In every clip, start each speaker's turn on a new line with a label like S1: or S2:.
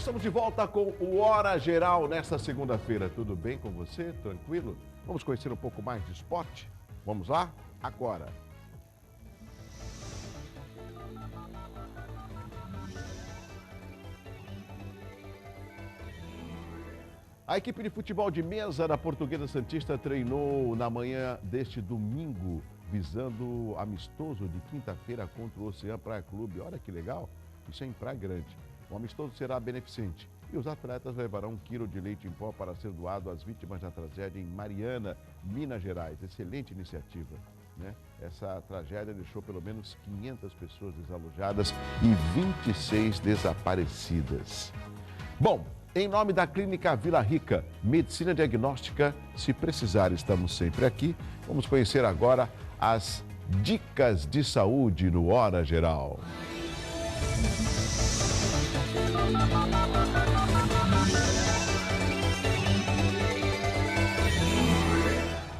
S1: estamos de volta com o Hora Geral nesta segunda-feira. Tudo bem com você? Tranquilo? Vamos conhecer um pouco mais de esporte? Vamos lá? Agora. A equipe de futebol de mesa da Portuguesa Santista treinou na manhã deste domingo, visando amistoso de quinta-feira contra o Ocean Praia Clube. Olha que legal, isso é em Praia Grande. O amistoso será beneficente e os atletas levarão 1 quilo de leite em pó para ser doado às vítimas da tragédia em Mariana, Minas Gerais. Excelente iniciativa, né? Essa tragédia deixou pelo menos 500 pessoas desalojadas e 26 desaparecidas. Bom, em nome da Clínica Vila Rica, Medicina Diagnóstica, se precisar, estamos sempre aqui. Vamos conhecer agora as dicas de saúde no Hora Geral.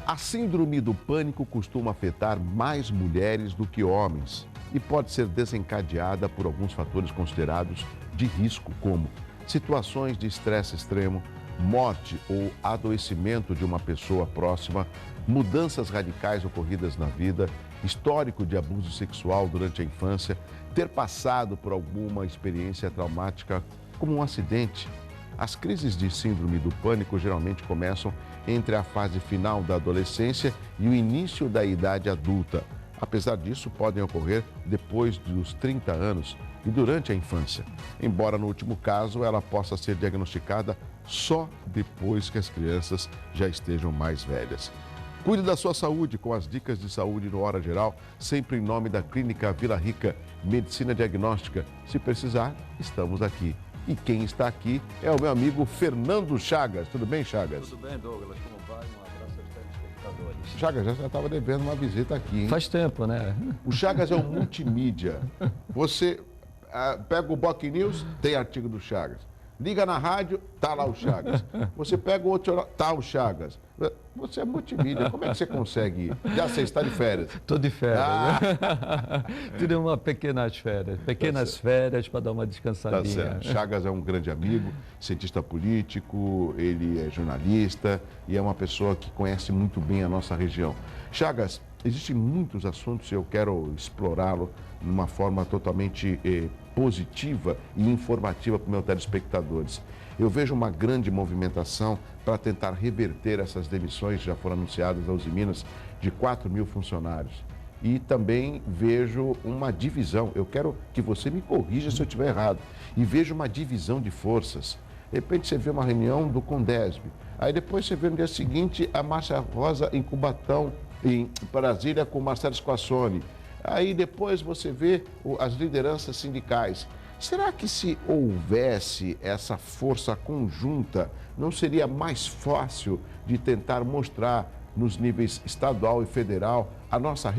S1: A síndrome do pânico costuma afetar mais mulheres do que homens e pode ser desencadeada por alguns fatores considerados de risco, como situações de estresse extremo, morte ou adoecimento de uma pessoa próxima, mudanças radicais ocorridas na vida, histórico de abuso sexual durante a infância, ter passado por alguma experiência traumática como um acidente. As crises de síndrome do pânico geralmente começam entre a fase final da adolescência e o início da idade adulta. Apesar disso, podem ocorrer depois dos 30 anos e durante a infância, embora no último caso ela possa ser diagnosticada só depois que as crianças já estejam mais velhas. Cuide da sua saúde com as dicas de saúde no Hora Geral, sempre em nome da Clínica Vila Rica, Medicina Diagnóstica. Se precisar, estamos aqui. E quem está aqui é o meu amigo Fernando Chagas. Tudo bem, Chagas?
S2: Tudo bem, Douglas. Como vai? Um abraço aos telespectadores.
S1: Chagas já estava devendo uma visita aqui, hein?
S2: Faz tempo, né?
S1: O Chagas é um multimídia. Você pega o Boc News, tem artigo do Chagas. Liga na rádio, tá lá o Chagas. Você pega o outro, tá o Chagas. Você é multimídia, como é que você consegue? Já você está de férias?
S2: Estou de férias. Tirei uma pequenas férias para dar uma descansadinha.
S1: Tá certo. Chagas é um grande amigo, cientista político, ele é jornalista e é uma pessoa que conhece muito bem a nossa região. Chagas, existem muitos assuntos e eu quero explorá-lo de uma forma totalmente positiva e informativa para os meus telespectadores. Eu vejo uma grande movimentação para tentar reverter essas demissões que já foram anunciadas da Uzi Minas de 4.000 funcionários. E também vejo uma divisão, eu quero que você me corrija se eu estiver errado, e vejo uma divisão de forças. De repente você vê uma reunião do Condesb, aí depois você vê no dia seguinte a Márcia Rosa em Cubatão, em Brasília, com o Marcelo Squassoni. Aí depois você vê as lideranças sindicais. Será que se houvesse essa força conjunta, não seria mais fácil de tentar mostrar nos níveis estadual e federal a nossa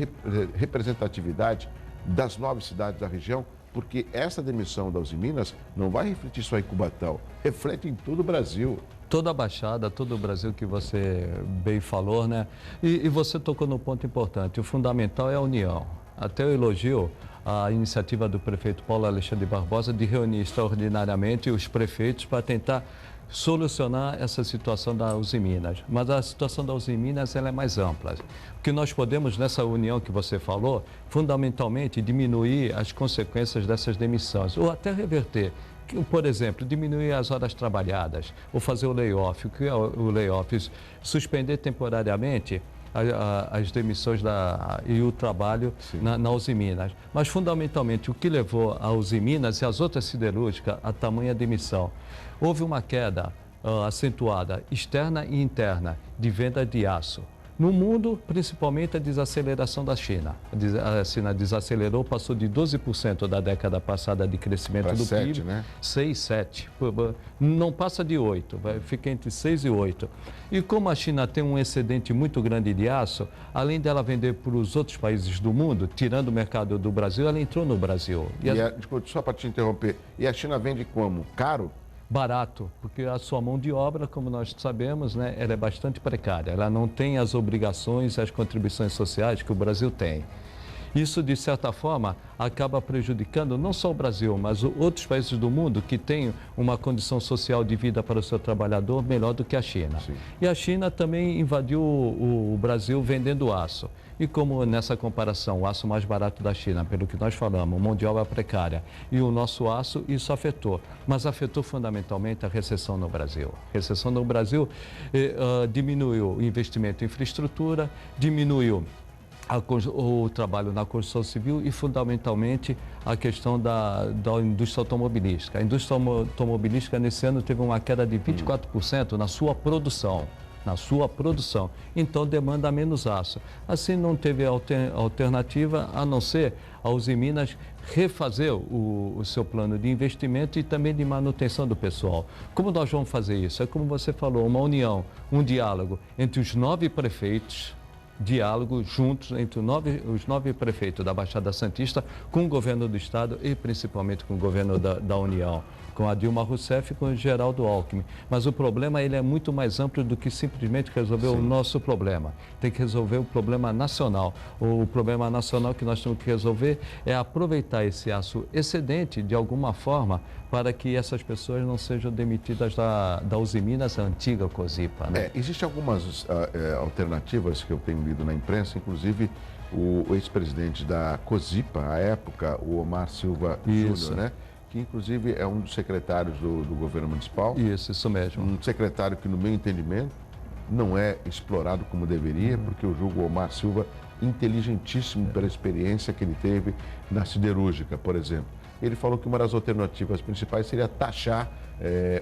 S1: representatividade das 9 cidades da região? Porque essa demissão da Uzi Minas não vai refletir só em Cubatão, reflete em todo o Brasil.
S2: Toda a Baixada, todo o Brasil que você bem falou, né? E você tocou no ponto importante, o fundamental é a união. Até eu elogio a iniciativa do prefeito Paulo Alexandre Barbosa de reunir extraordinariamente os prefeitos para tentar solucionar essa situação da Uzi Minas. Mas a situação da Uzi Minas ela é mais ampla. O que nós podemos, nessa união que você falou, fundamentalmente diminuir as consequências dessas demissões, ou até reverter. Por exemplo, diminuir as horas trabalhadas, ou fazer o layoff. O que é o layoff? Suspender temporariamente as demissões e o trabalho na Uzi Minas. Mas, fundamentalmente, o que levou a Uzi Minas e as outras siderúrgicas a tamanha demissão? Houve uma queda acentuada, externa e interna, de venda de aço. No mundo, principalmente a desaceleração da China. A China desacelerou, passou de 12% da década passada de crescimento do
S1: 7,
S2: PIB,
S1: né?
S2: 6, 7. Não passa de 8, fica entre 6 e 8. E como a China tem um excedente muito grande de aço, além dela vender para os outros países do mundo, tirando o mercado do Brasil, ela entrou no Brasil.
S1: Desculpa, só para te interromper, e a China vende como? Caro?
S2: Barato, porque a sua mão de obra, como nós sabemos, né, ela é bastante precária. Ela não tem as obrigações e as contribuições sociais que o Brasil tem. Isso, de certa forma, acaba prejudicando não só o Brasil, mas outros países do mundo que têm uma condição social de vida para o seu trabalhador melhor do que a China.
S1: Sim.
S2: E a China também invadiu o Brasil vendendo aço. E como nessa comparação, o aço mais barato da China, pelo que nós falamos, mão de obra precária, e o nosso aço, isso afetou. Mas afetou fundamentalmente a recessão no Brasil. A recessão no Brasil diminuiu o investimento em infraestrutura, diminuiu o trabalho na construção civil e, fundamentalmente, a questão da indústria automobilística. A indústria automobilística, nesse ano, teve uma queda de 24% na sua produção. Então demanda menos aço. Assim, não teve alternativa a não ser a Usiminas refazer o seu plano de investimento e também de manutenção do pessoal. Como nós vamos fazer isso? É como você falou, uma união, um diálogo entre os 9 prefeitos, diálogo juntos entre os 9 prefeitos da Baixada Santista com o governo do Estado e principalmente com o governo da União, com a Dilma Rousseff e com o Geraldo Alckmin. Mas o problema ele é muito mais amplo do que simplesmente resolver o nosso problema. Tem que resolver o problema nacional. O problema nacional que nós temos que resolver é aproveitar esse aço excedente de alguma forma para que essas pessoas não sejam demitidas da Usiminas, a antiga Cosipa. Né?
S1: Existem algumas alternativas que eu tenho lido na imprensa, inclusive o ex-presidente da Cosipa, à época, o Omar Silva Júnior, né? Que inclusive é um dos secretários do governo municipal.
S2: Isso mesmo.
S1: Um secretário que, no meu entendimento, não é explorado como deveria, porque eu julgo o Omar Silva inteligentíssimo pela experiência que ele teve na siderúrgica, por exemplo. Ele falou que uma das alternativas principais seria taxar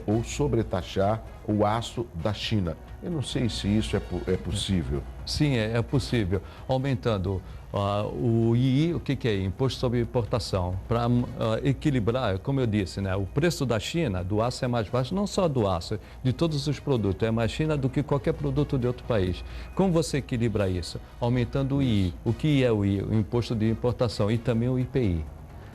S1: ou sobretaxar o aço da China. Eu não sei se isso é possível.
S2: Sim, é possível. Aumentando o II, o que é? Imposto sobre importação, para equilibrar, como eu disse, né? O preço da China, do aço, é mais baixo, não só do aço, de todos os produtos, é mais China do que qualquer produto de outro país. Como você equilibra isso? Aumentando o II. O que é o II? O imposto de importação e também o IPI.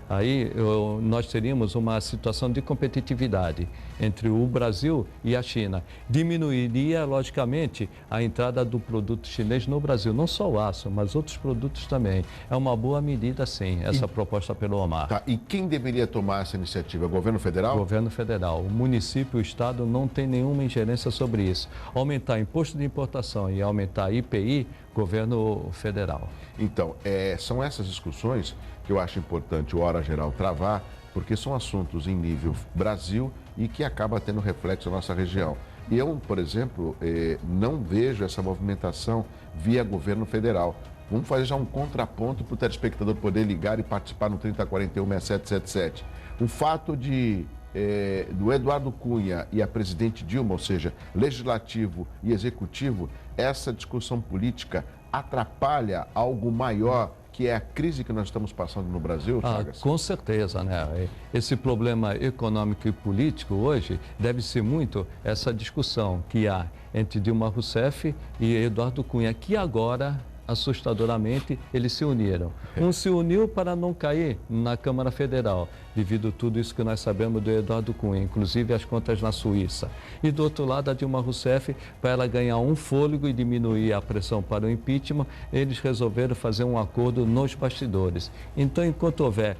S2: Aí nós teríamos uma situação de competitividade entre o Brasil e a China. Diminuiria, logicamente, a entrada do produto chinês no Brasil. Não só o aço, mas outros produtos também. É uma boa medida, sim, essa proposta pelo Omar.
S1: Tá. E quem deveria tomar essa iniciativa? O governo federal?
S2: O governo federal. O município e o Estado não tem nenhuma ingerência sobre isso. Aumentar imposto de importação e aumentar IPI, governo federal.
S1: Então, são essas discussões que eu acho importante o Hora Geral travar, porque são assuntos em nível Brasil e que acaba tendo reflexo na nossa região. E eu, por exemplo, não vejo essa movimentação via governo federal. Vamos fazer já um contraponto para o telespectador poder ligar e participar no 3041-6777. O fato do Eduardo Cunha e a presidente Dilma, ou seja, legislativo e executivo, essa discussão política atrapalha algo maior, que é a crise que nós estamos passando no Brasil, Chagas?
S2: Com certeza, né? Esse problema econômico e político hoje deve-se muito essa discussão que há entre Dilma Rousseff e Eduardo Cunha, que agora, assustadoramente, eles se uniram. Um se uniu para não cair na Câmara Federal, devido a tudo isso que nós sabemos do Eduardo Cunha, inclusive as contas na Suíça. E do outro lado, a Dilma Rousseff, para ela ganhar um fôlego e diminuir a pressão para o impeachment, eles resolveram fazer um acordo nos bastidores. Então, enquanto houver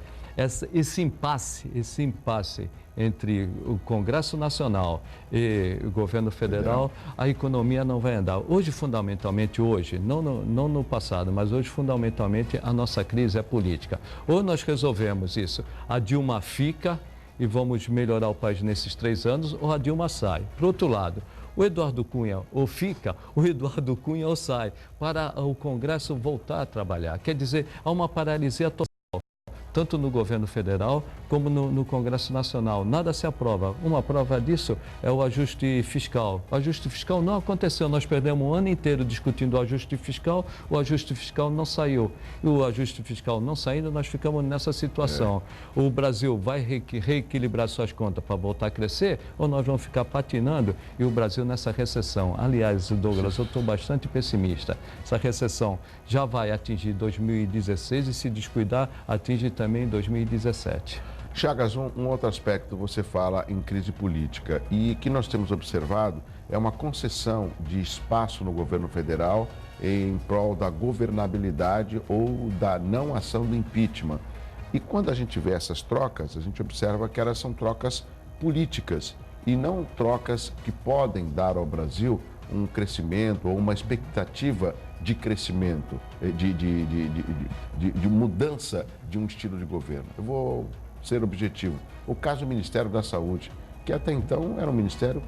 S2: esse impasse entre o Congresso Nacional e o governo federal, a economia não vai andar. Hoje, fundamentalmente, não no passado, mas hoje, fundamentalmente, a nossa crise é política. Ou nós resolvemos isso, a Dilma fica e vamos melhorar o país nesses 3 anos, ou a Dilma sai. Por outro lado, o Eduardo Cunha ou fica, o Eduardo Cunha ou sai, para o Congresso voltar a trabalhar. Quer dizer, há uma paralisia total, tanto no governo federal como no Congresso Nacional. Nada se aprova. Uma prova disso é o ajuste fiscal. O ajuste fiscal não aconteceu. Nós perdemos um ano inteiro discutindo o ajuste fiscal não saiu. E o ajuste fiscal não saindo, nós ficamos nessa situação. O Brasil vai reequilibrar suas contas para voltar a crescer ou nós vamos ficar patinando e o Brasil nessa recessão? Aliás, Douglas, eu estou bastante pessimista. Essa recessão já vai atingir 2016 e, se descuidar, atinge também 2017.
S1: Chagas, um outro aspecto, você fala em crise política e que nós temos observado é uma concessão de espaço no governo federal em prol da governabilidade ou da não ação do impeachment. E quando a gente vê essas trocas, a gente observa que elas são trocas políticas e não trocas que podem dar ao Brasil um crescimento ou uma expectativa de crescimento, de mudança de um estilo de governo. Eu vou ser objetivo. O caso do Ministério da Saúde, que até então era um ministério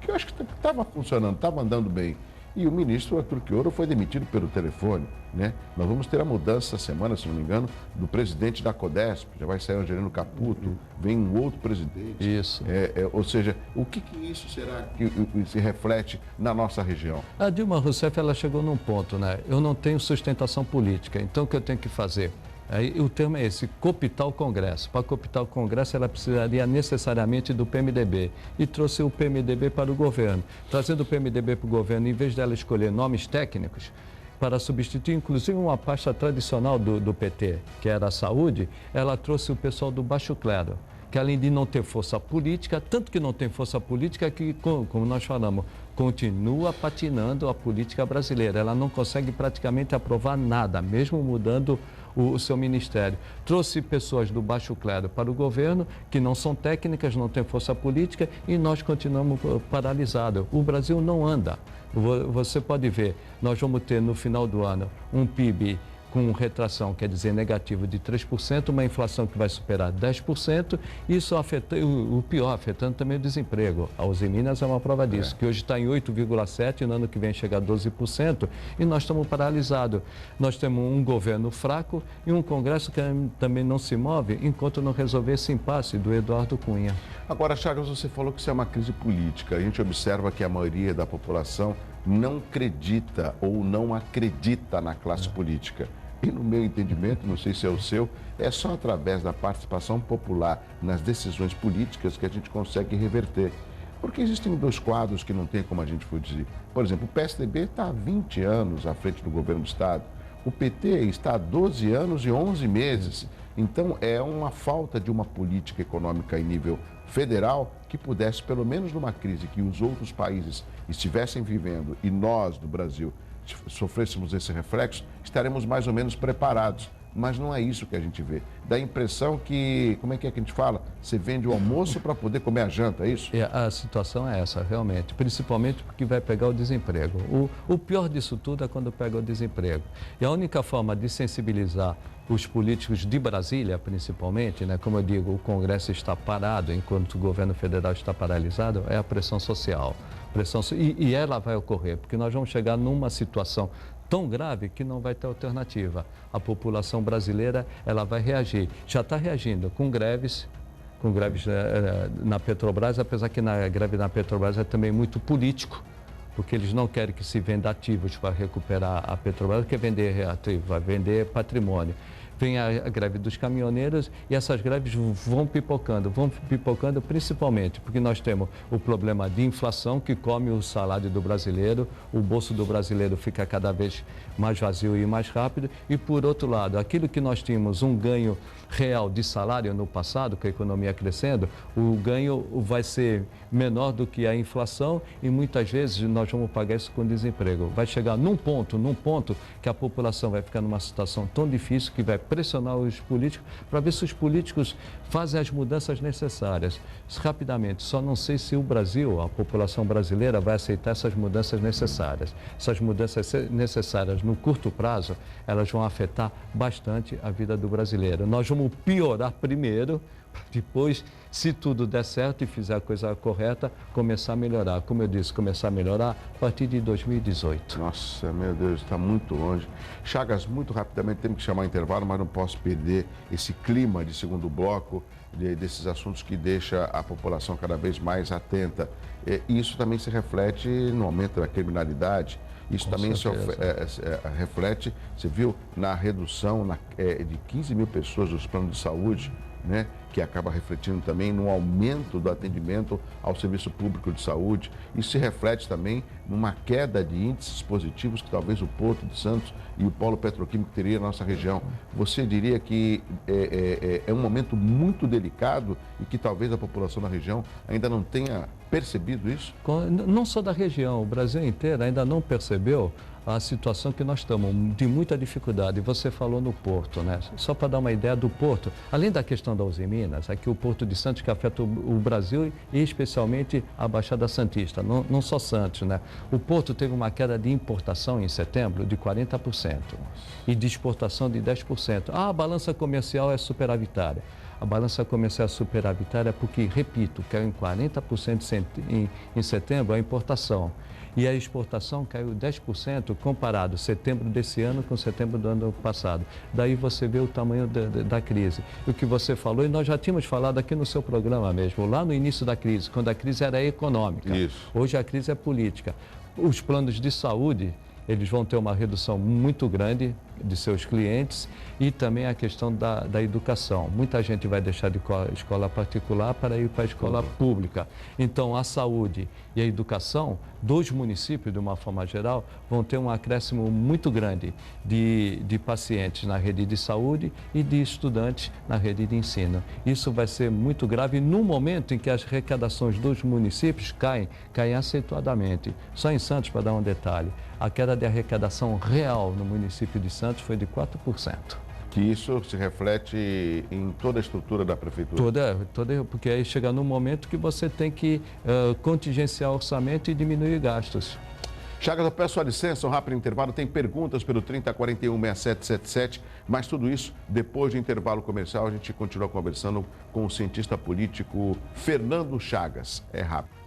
S1: que eu acho que estava funcionando, estava andando bem. E o ministro Arthur Quioro foi demitido pelo telefone, né? Nós vamos ter a mudança essa semana, se não me engano, do presidente da Codesp, já vai sair o Angelino Caputo, vem um outro presidente.
S2: Isso.
S1: Ou seja, o que isso será que se reflete na nossa região?
S2: A Dilma Rousseff, ela chegou num ponto, né? Eu não tenho sustentação política, então o que eu tenho que fazer? Aí, o termo é esse, cooptar o Congresso. Para cooptar o Congresso, ela precisaria necessariamente do PMDB. E trouxe o PMDB para o governo. Trazendo o PMDB para o governo, em vez dela escolher nomes técnicos, para substituir, inclusive, uma pasta tradicional do PT, que era a saúde, ela trouxe o pessoal do baixo clero, que além de não ter força política, tanto que não tem força política, que, como nós falamos, continua patinando a política brasileira. Ela não consegue praticamente aprovar nada, mesmo mudando o seu ministério. Trouxe pessoas do baixo clero para o governo, que não são técnicas, não têm força política, e nós continuamos paralisados. O Brasil não anda. Você pode ver, nós vamos ter no final do ano um PIB com retração, quer dizer, negativo de 3%, uma inflação que vai superar 10%, isso afeta, o pior, afetando também o desemprego. A Uzi Minas é uma prova disso, que hoje está em 8,7% e no ano que vem chegar a 12%, e nós estamos paralisados. Nós temos um governo fraco e um Congresso que também não se move enquanto não resolver esse impasse do Eduardo Cunha.
S1: Agora, Chagas, você falou que isso é uma crise política. A gente observa que a maioria da população não acredita ou não acredita na classe política. E no meu entendimento, não sei se é o seu, é só através da participação popular nas decisões políticas que a gente consegue reverter. Porque existem dois quadros que não tem como a gente fugir. Por exemplo, o PSDB está há 20 anos à frente do governo do Estado. O PT está há 12 anos e 11 meses. Então, é uma falta de uma política econômica em nível federal que pudesse, pelo menos numa crise que os outros países estivessem vivendo e nós, do Brasil, sofrêssemos esse reflexo, estaremos mais ou menos preparados. Mas não é isso que a gente vê. Dá a impressão que, como é que a gente fala? Você vende o almoço para poder comer a janta, é isso?
S2: A situação é essa, realmente. Principalmente porque vai pegar o desemprego. O pior disso tudo é quando pega o desemprego. E a única forma de sensibilizar os políticos de Brasília, principalmente, né, como eu digo, o Congresso está parado enquanto o governo federal está paralisado, é a pressão social. E ela vai ocorrer, porque nós vamos chegar numa situação tão grave que não vai ter alternativa. A população brasileira, ela vai reagir. Já está reagindo com greves na Petrobras, apesar que na greve na Petrobras é também muito político, porque eles não querem que se venda ativos para recuperar a Petrobras, quer vender ativo, vai vender patrimônio. Vem a greve dos caminhoneiros e essas greves vão pipocando principalmente porque nós temos o problema de inflação que come o salário do brasileiro, o bolso do brasileiro fica cada vez mais vazio e mais rápido e, por outro lado, aquilo que nós tínhamos um ganho real de salário no passado, com a economia crescendo, o ganho vai ser menor do que a inflação e muitas vezes nós vamos pagar isso com desemprego. Vai chegar num ponto que a população vai ficar numa situação tão difícil que vai pressionar os políticos para ver se os políticos fazem as mudanças necessárias. Rapidamente, só não sei se o Brasil, a população brasileira, vai aceitar essas mudanças necessárias. Essas mudanças necessárias no curto prazo, elas vão afetar bastante a vida do brasileiro. Nós vamos piorar primeiro, depois, se tudo der certo e fizer a coisa correta, começar a melhorar. Como eu disse, começar a melhorar a partir de 2018.
S1: Nossa, meu Deus, está muito longe. Chagas, muito rapidamente, temos que chamar intervalo, mas não posso perder esse clima de segundo bloco, desses assuntos que deixa a população cada vez mais atenta. E isso também se reflete no aumento da criminalidade. Isso com também se reflete, você viu, na redução de 15 mil pessoas dos planos de saúde, né, que acaba refletindo também no aumento do atendimento ao serviço público de saúde. Isso se reflete também numa queda de índices positivos que talvez o Porto de Santos e o polo petroquímico teria na nossa região. Você diria que é um momento muito delicado e que talvez a população da região ainda não tenha percebido isso?
S2: Não só da região, o Brasil inteiro ainda não percebeu a situação que nós estamos, de muita dificuldade. Você falou no Porto, né? Só para dar uma ideia do Porto, além da questão da Uzi Minas, aqui o Porto de Santos, que afeta o Brasil e especialmente a Baixada Santista, não só Santos, né? O Porto teve uma queda de importação em setembro de 40% e de exportação de 10%. A balança comercial é superavitária. A balança comercial superavitária porque, repito, caiu em 40% em setembro a importação. E a exportação caiu 10% comparado setembro desse ano com setembro do ano passado. Daí você vê o tamanho da crise. O que você falou, e nós já tínhamos falado aqui no seu programa mesmo, lá no início da crise, quando a crise era econômica.
S1: Isso.
S2: Hoje a crise é política. Os planos de saúde, eles vão ter uma redução muito grande de seus clientes e também a questão da educação. Muita gente vai deixar de escola particular para ir para a escola pública. Então, a saúde e a educação dos municípios, de uma forma geral, vão ter um acréscimo muito grande de pacientes na rede de saúde e de estudantes na rede de ensino. Isso vai ser muito grave no momento em que as arrecadações dos municípios caem acentuadamente. Só em Santos, para dar um detalhe, a queda de arrecadação real no município de Santos foi de 4%.
S1: Que isso se reflete em toda a estrutura da prefeitura?
S2: Toda, porque aí chega num momento que você tem que contingenciar o orçamento e diminuir gastos.
S1: Chagas, eu peço a licença, um rápido intervalo. Tem perguntas pelo 3041-6777, mas tudo isso depois do intervalo comercial. A gente continua conversando com o cientista político Fernando Chagas. É rápido.